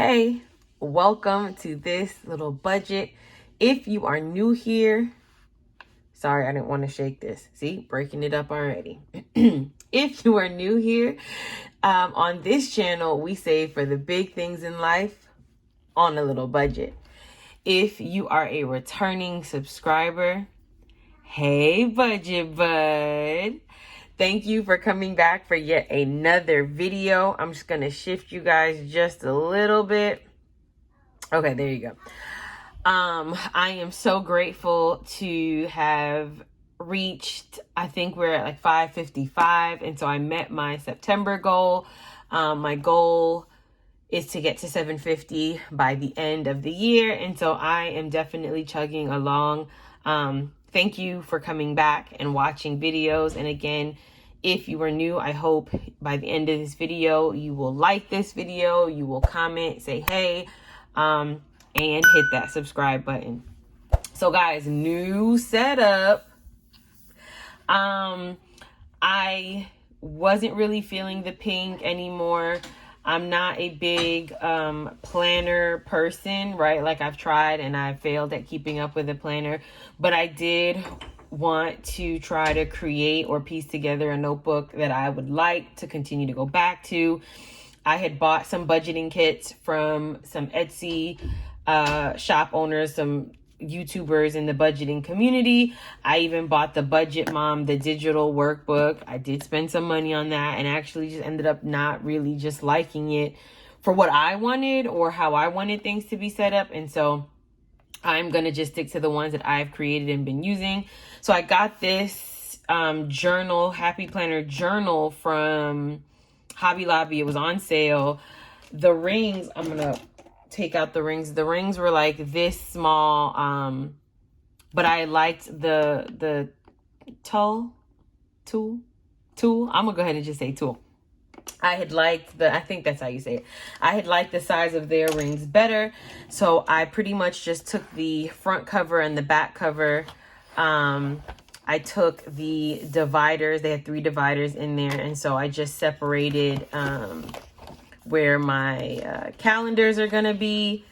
Hey, welcome to this little budget. If you are new here, sorry, I didn't want to shake this. See, breaking it up already. If you are new here, on this channel, we save for the big things in life on a little budget. If you are a returning subscriber, hey, budget bud. Thank you for coming back for yet another video. I'm just going to shift you guys just a little bit. Okay, there you go. I am so grateful to have reached, I think we're at like 555. And so I met my September goal. My goal is to get to 750 by the end of the year. And so I am definitely chugging along. Thank you for coming back and watching videos. And again, if you are new, I hope by the end of this video, you will like this video, you will comment, say hey, and hit that subscribe button. So guys, new setup. I wasn't really feeling the pink anymore. I'm not a big planner person, right? Like I've tried and I failed at keeping up with a planner, but I did want to try to create or piece together a notebook that I would like to continue to go back to. I had bought some budgeting kits from some Etsy shop owners, some YouTubers in the budgeting community. I even bought the Budget Mom, the digital workbook. I did spend some money on that and actually just ended up not really just liking it for what I wanted or how I wanted things to be set up. And so I'm going to just stick to the ones that I've created and been using. So I got this journal, Happy Planner journal from Hobby Lobby. It was on sale. The rings, I'm going to take out the rings. The rings were like this small, but I liked the tool. I'm gonna go ahead and just say tool. I had liked I think that's how you say it. I had liked the size of their rings better. So I pretty much just took the front cover and the back cover. I took the dividers. They had 3 dividers in there. And so I just separated, where my calendars are gonna be.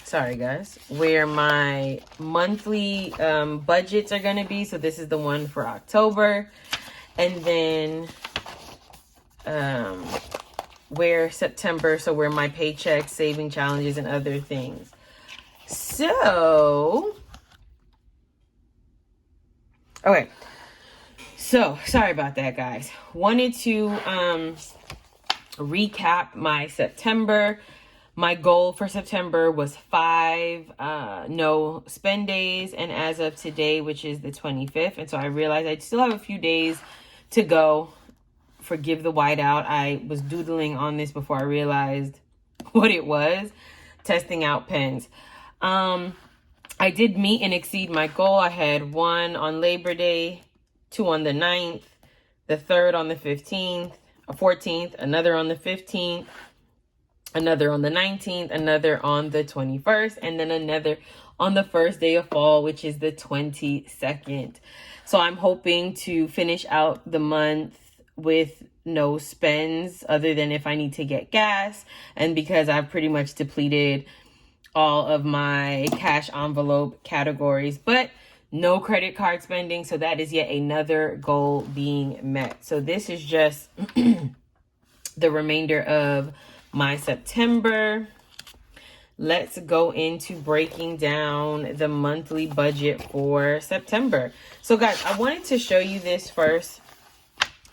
Sorry guys, where my monthly budgets are gonna be. So this is the one for October, and then where September, so where my paycheck, saving challenges, and other things. So okay. So, sorry about that, guys. Wanted to recap my September. My goal for September was 5 no spend days. And as of today, which is the 25th, and so I realized I still have a few days to go. Forgive the whiteout. I was doodling on this before I realized what it was. Testing out pens. I did meet and exceed my goal. I had 1 on Labor Day, 2 on the 9th, the 3rd on the 15th, 14th, another on the 15th, another on the 19th, another on the 21st, and then another on the first day of fall, which is the 22nd. So I'm hoping to finish out the month with no spends other than if I need to get gas, and because I've pretty much depleted all of my cash envelope categories, but no credit card spending. So that is yet another goal being met. So this is just the remainder of my September. Let's go into breaking down the monthly budget for September. So guys, I wanted to show you this first,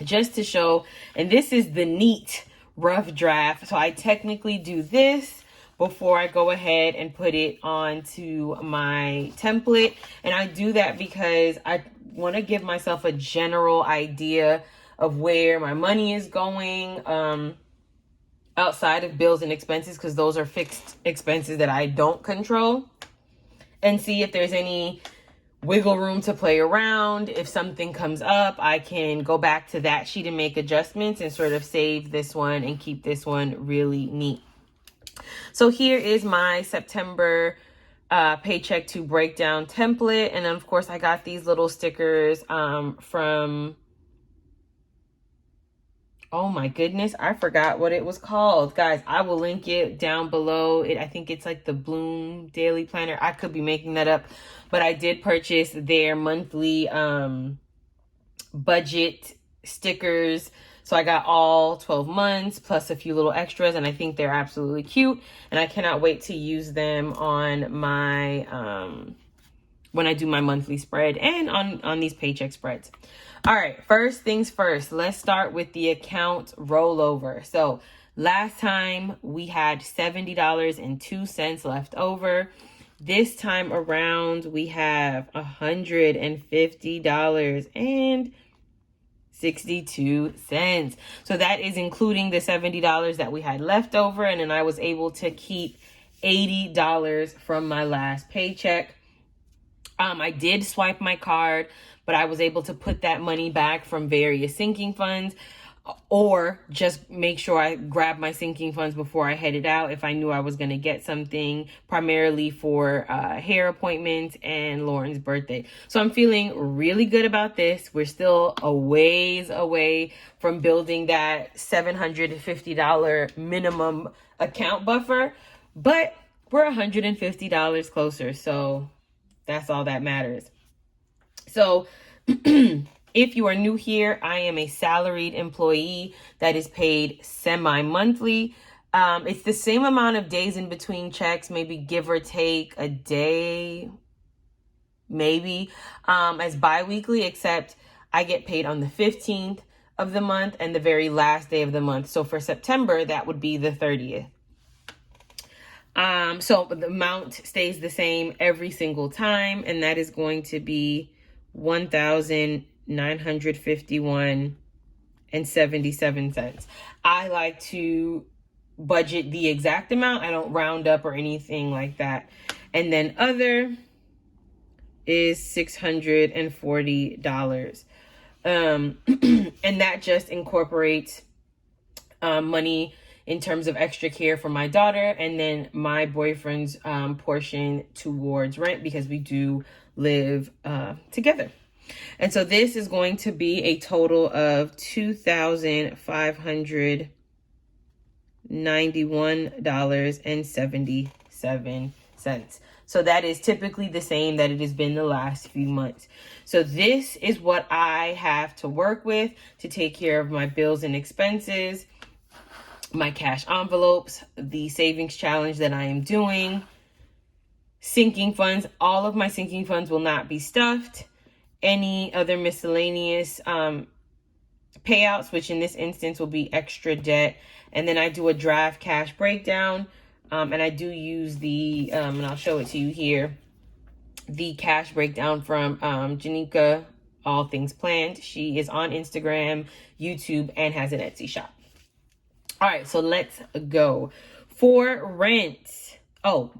just to show, and this is the neat rough draft. So I technically do this before I go ahead and put it onto my template. And I do that because I want to give myself a general idea of where my money is going, outside of bills and expenses, because those are fixed expenses that I don't control, and see if there's any wiggle room to play around. If something comes up, I can go back to that sheet and make adjustments and sort of save this one and keep this one really neat. So here is my September paycheck to breakdown template. And then of course I got these little stickers from Oh my goodness, I forgot what it was called. Guys, I will link it down below. I think it's like the Bloom Daily Planner. I could be making that up, but I did purchase their monthly budget stickers. So I got all 12 months plus a few little extras, and I think they're absolutely cute. And I cannot wait to use them on my when I do my monthly spread and on these paycheck spreads. All right, first things first, let's start with the account rollover. So last time we had $70.02 left over. This time around, we have $150.62. So that is including the $70 that we had left over. And then I was able to keep $80 from my last paycheck. I did swipe my card, but I was able to put that money back from various sinking funds, or just make sure I grabbed my sinking funds before I headed out if I knew I was going to get something, primarily for hair appointments and Lauren's birthday. So I'm feeling really good about this. We're still a ways away from building that $750 minimum account buffer, but we're $150 closer. So that's all that matters. So if you are new here, I am a salaried employee that is paid semi-monthly. It's the same amount of days in between checks, maybe give or take a day, maybe, as bi-weekly, except I get paid on the 15th of the month and the very last day of the month. So for September, that would be the 30th. So the amount stays the same every single time, and that is going to be $1,951.77. I like to budget the exact amount. I don't round up or anything like that. And then other is $640. And that just incorporates money in terms of extra care for my daughter, and then my boyfriend's portion towards rent, because we do live together. And so this is going to be a total of $2,591.77. So that is typically the same that it has been the last few months. So this is what I have to work with to take care of my bills and expenses, my cash envelopes, the savings challenge that I am doing, sinking funds. All of my sinking funds will not be stuffed. Any other miscellaneous payouts, which in this instance will be extra debt. And then I do a draft cash breakdown. And I do use the, and I'll show it to you here, the cash breakdown from Janika, All Things Planned. She is on Instagram, YouTube, and has an Etsy shop. All right, so let's go. For rent,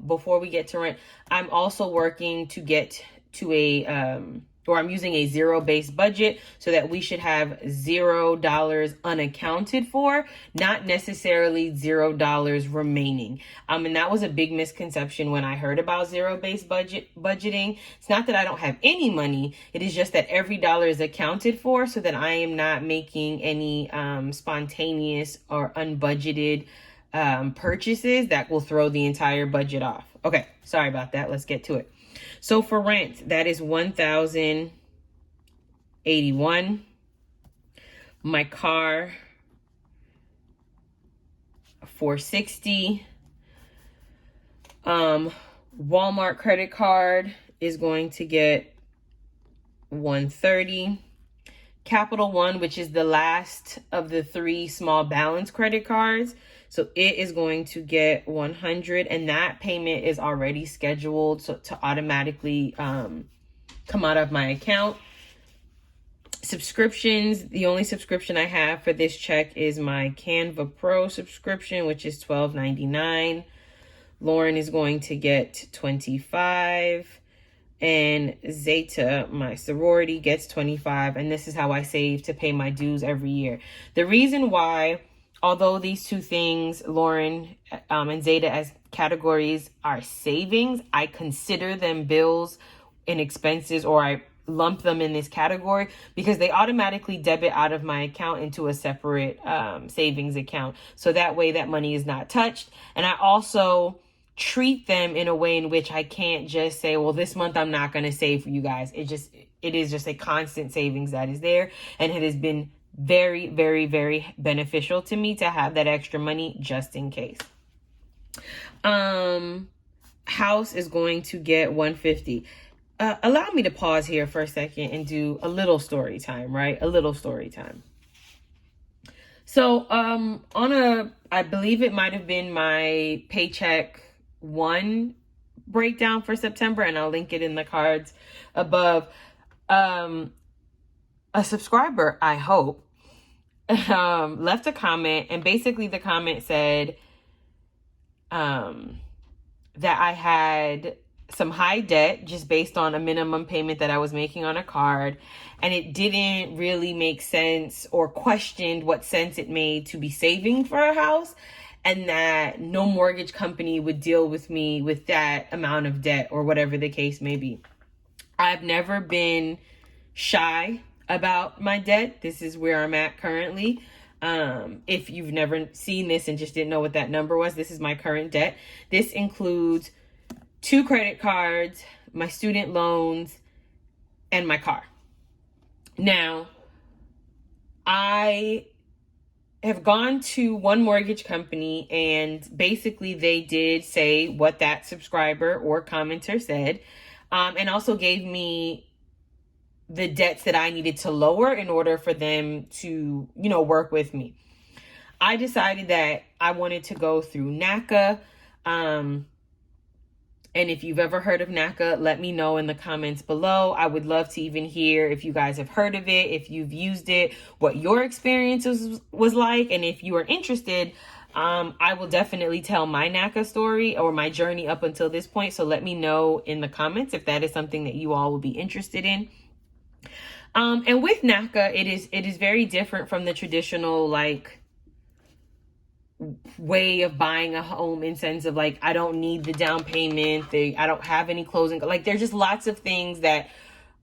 before we get to rent, I'm also working to get to I'm using a zero-based budget so that we should have $0 unaccounted for, not necessarily $0 remaining. And that was a big misconception when I heard about zero-based budgeting. It's not that I don't have any money. It is just that every dollar is accounted for so that I am not making any spontaneous or unbudgeted purchases that will throw the entire budget off. Okay, sorry about that. Let's get to it. So for rent, that is $1,081. My car, $460. Walmart credit card is going to get $130. Capital One, which is the last of the 3 small balance credit cards, so it is going to get $100, and that payment is already scheduled to automatically come out of my account. Subscriptions, the only subscription I have for this check is my Canva Pro subscription, which is $12.99. Lauren is going to get $25, and Zeta, my sorority, gets $25, and this is how I save to pay my dues every year. The reason why, although these two things, Lauren and Zeta as categories, are savings, I consider them bills and expenses, or lump them in this category because they automatically debit out of my account into a separate savings account. So that way that money is not touched. And I also treat them in a way in which I can't just say, well, this month I'm not going to save for you guys. It is just a constant savings that is there. And it has been very, very, very beneficial to me to have that extra money just in case. House is going to get $150. Allow me to pause here for a second and do a little story time, right? A little story time. So, I believe it might have been my Paycheck breakdown for September, and I'll link it in the cards above. A subscriber, I hope, left a comment, and basically the comment said, that I had some high debt just based on a minimum payment that I was making on a card. And it didn't really make sense, or questioned what sense it made to be saving for a house, and that no mortgage company would deal with me with that amount of debt, or whatever the case may be. I've never been shy about my debt. This is where I'm at currently. If you've never seen this and just didn't know what that number was, this is my current debt. This includes 2 credit cards, my student loans, and my car. Now, I have gone to one mortgage company, and basically they did say what that subscriber or commenter said, and also gave me the debts that I needed to lower in order for them to, work with me. I decided that I wanted to go through NACA. And if you've ever heard of NACA, let me know in the comments below. I would love to even hear if you guys have heard of it, if you've used it, what your experience was like. And if you are interested, I will definitely tell my NACA story or my journey up until this point. So let me know in the comments if that is something that you all will be interested in. And with NACA, it is very different from the traditional, way of buying a home, in sense of I don't need the down payment. I don't have any closing. There's just lots of things that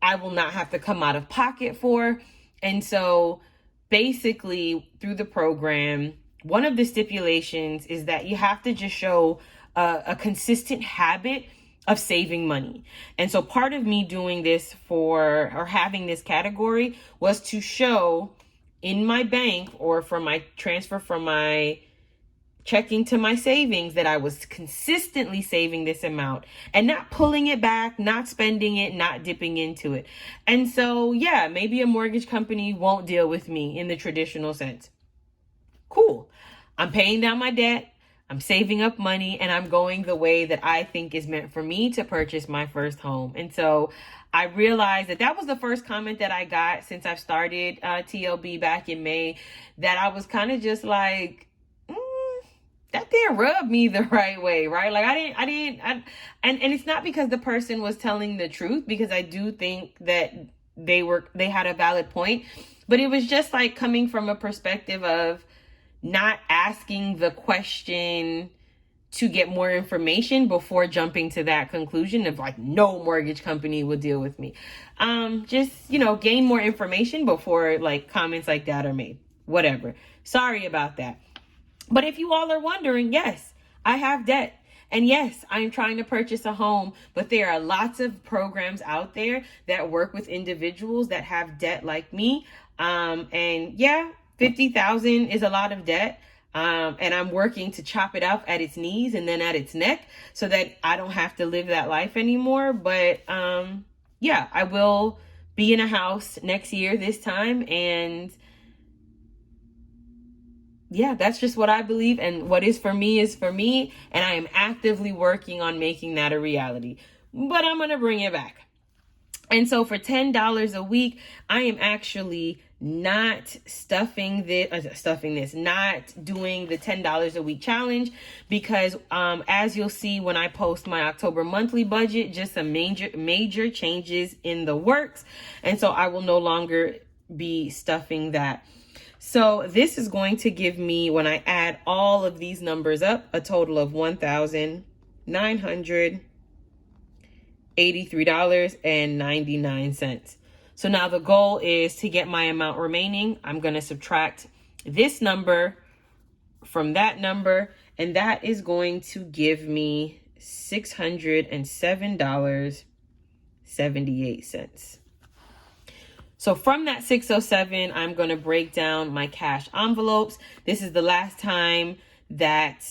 I will not have to come out of pocket for. And so basically through the program, one of the stipulations is that you have to just show a consistent habit of saving money. And so part of me doing this or having this category was to show in my bank, or for my transfer from my checking to my savings, that I was consistently saving this amount and not pulling it back, not spending it, not dipping into it. And so, yeah, maybe a mortgage company won't deal with me in the traditional sense. Cool. I'm paying down my debt. I'm saving up money, and I'm going the way that I think is meant for me to purchase my first home. And so I realized that was the first comment that I got since I've started TLB back in May, that I was kind of just that didn't rub me the right way, right? And it's not because the person was telling the truth, because I do think that they had a valid point, but it was just coming from a perspective of not asking the question to get more information before jumping to that conclusion of no mortgage company will deal with me. Just, gain more information before comments like that are made. Whatever. Sorry about that. But if you all are wondering, yes, I have debt. And yes, I'm trying to purchase a home, but there are lots of programs out there that work with individuals that have debt like me. And yeah, $50,000 is a lot of debt. And I'm working to chop it off at its knees and then at its neck so that I don't have to live that life anymore. But yeah, I will be in a house next year this time. And yeah, that's just what I believe, and what is for me is for me, and I am actively working on making that a reality. But I'm going to bring it back. And so for $10 a week, I am actually not not doing the $10 a week challenge, because as you'll see when I post my October monthly budget, just some major changes in the works. And so I will no longer be stuffing that. So this is going to give me, when I add all of these numbers up, a total of $1,900 $83.99. So now the goal is to get my amount remaining. I'm going to subtract this number from that number, and that is going to give me $607.78. So from that 607, I'm going to break down my cash envelopes. This is the last time that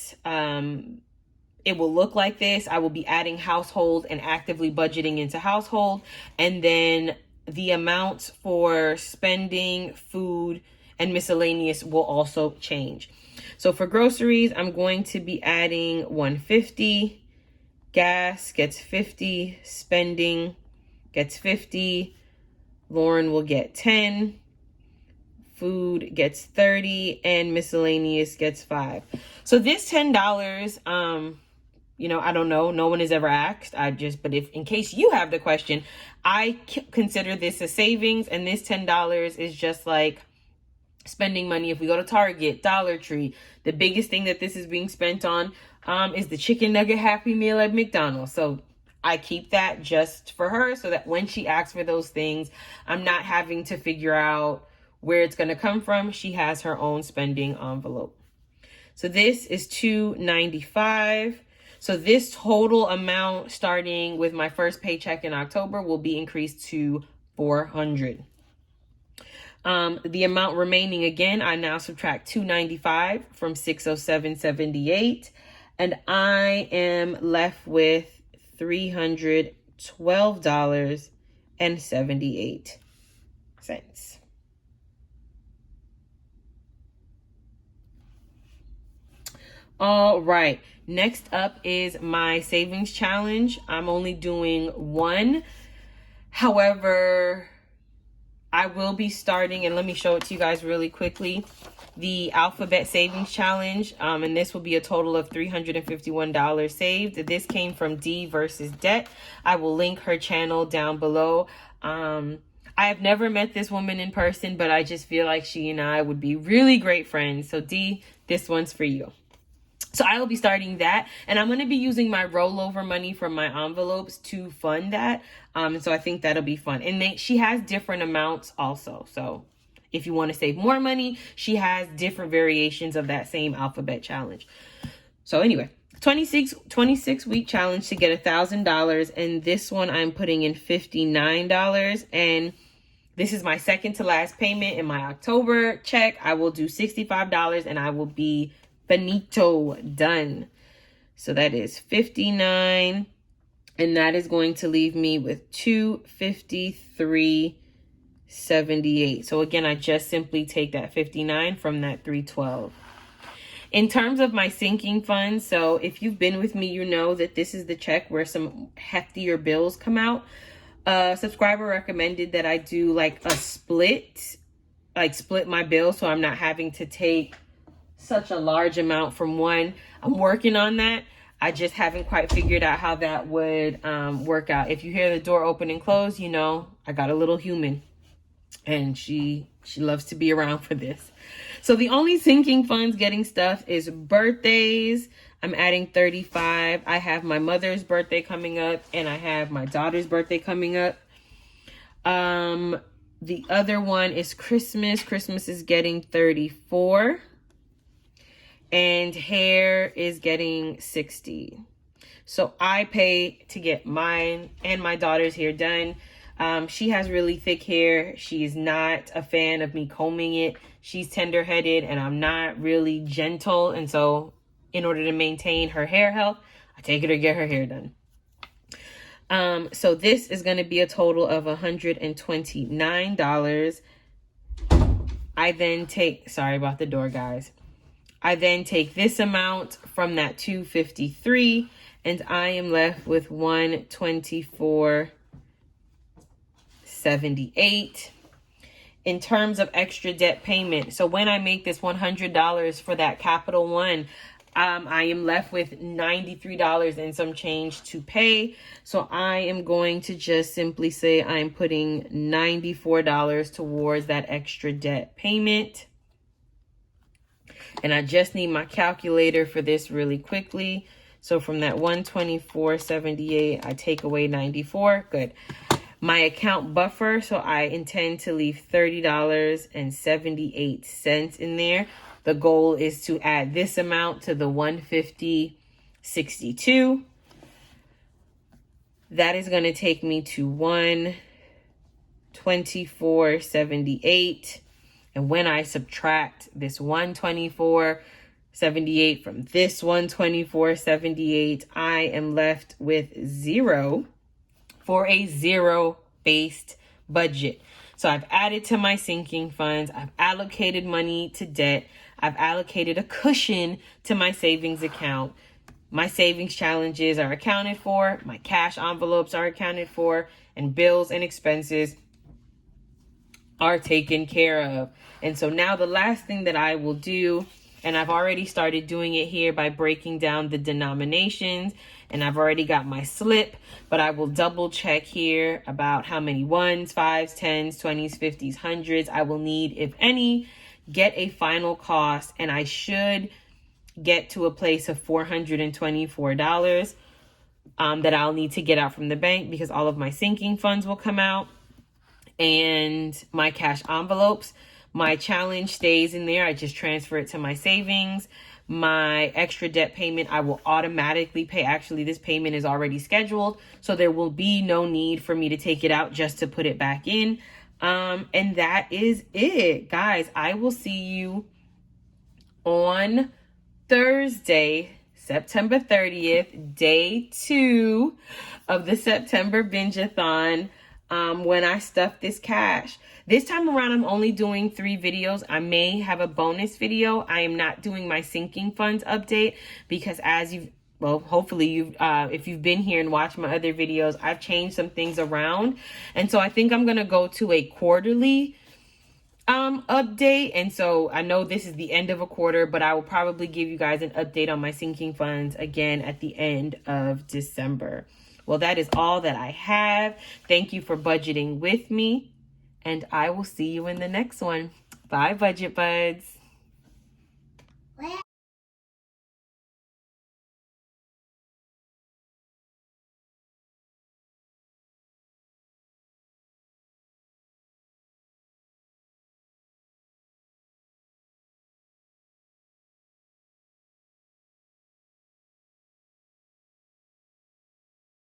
it will look like this. I will be adding household and actively budgeting into household. And then the amounts for spending, food, and miscellaneous will also change. So for groceries, I'm going to be adding $150. Gas gets $50. Spending gets $50. Lauren will get $10. Food gets $30, and miscellaneous gets $5. So this $10, I don't know. No one has ever asked. But if in case you have the question, I consider this a savings, and this $10 is just like spending money. If we go to Target, Dollar Tree, the biggest thing that this is being spent on is the chicken nugget Happy Meal at McDonald's. So I keep that just for her so that when she asks for those things, I'm not having to figure out where it's going to come from. She has her own spending envelope. So this is $295. So this total amount, starting with my first paycheck in October, will be increased to $400. The amount remaining, again, I now subtract $295 from $607.78, and I am left with $312.78. All right, next up is my savings challenge. I'm only doing one. However, I will be starting, and let me show it to you guys really quickly, the Alphabet Savings Challenge, and this will be a total of $351 saved. This came from D versus Debt. I will link her channel down below. I have never met this woman in person, but I just feel like she and I would be really great friends. So D, this one's for you. So I will be starting that, and I'm going to be using my rollover money from my envelopes to fund that. So I think that'll be fun. And she has different amounts also. So if you want to save more money, she has different variations of that same Alphabet challenge. So anyway, 26 week challenge to get $1,000. And this one I'm putting in $59. And this is my second to last payment in my October check. I will do $65 and I will be finito, done. So that is $59, and that is going to leave me with $253.78. So again, I just simply take that 59 from that 312. In terms of my sinking funds, so if you've been with me, you know that this is the check where some heftier bills come out. Subscriber recommended that I do like a split my bill, so I'm not having to take such a large amount from one. I'm working on that. I just haven't quite figured out how that would work out. If you hear the door open and close, you know I got a little human, and she loves to be around for this. So the only sinking funds getting stuff is birthdays. I'm adding 35. I have my mother's birthday coming up, and I have my daughter's birthday coming up. The other one is Christmas. Christmas is getting 34. And hair is getting 60. So I pay to get mine and my daughter's hair done. She has really thick hair. She is not a fan of me combing it. She's tender-headed, and I'm not really gentle. And so in order to maintain her hair health, I take her to get her hair done. So this is going to be a total of $129. I then take, sorry about the door, guys. I then take this amount from that 253, and I am left with $124.78. In terms of extra debt payment, so when I make this $100 for that Capital One, I am left with $93 and some change to pay. So I am going to just simply say I'm putting $94 towards that extra debt payment. And I just need my calculator for this really quickly. So from that 124.78, I take away 94. Good. My account buffer, so I intend to leave $30.78 in there. The goal is to add this amount to the 150.62. That is going to take me to 124.78. And when I subtract this 124.78 from this 124.78, I am left with 0 for a zero-based budget. So I've added to my sinking funds. I've allocated money to debt. I've allocated a cushion to my savings account. My savings challenges are accounted for. My cash envelopes are accounted for. And bills and expenses are taken care of. And so now the last thing that I will do, and I've already started doing it here by breaking down the denominations, and I've already got my slip, but I will double check here about how many ones, fives, tens, 20s, 50s, hundreds I will need, if any, get a final cost, and I should get to a place of $424 that I'll need to get out from the bank because all of my sinking funds will come out and my cash envelopes. My challenge stays in there. I just transfer it to my savings. My extra debt payment, I will automatically pay. Actually, this payment is already scheduled, so there will be no need for me to take it out just to put it back in. And that is it, guys. I will see you on Thursday, September 30th, day 2 of the September Binge-a-thon, when I stuff this cash. This time around, I'm only doing 3 videos. I may have a bonus video. I am not doing my sinking funds update because hopefully if you've been here and watched my other videos, I've changed some things around. And so I think I'm going to go to a quarterly update. And so I know this is the end of a quarter, but I will probably give you guys an update on my sinking funds again at the end of December. Well, that is all that I have. Thank you for budgeting with me, and I will see you in the next one. Bye, Budget Buds.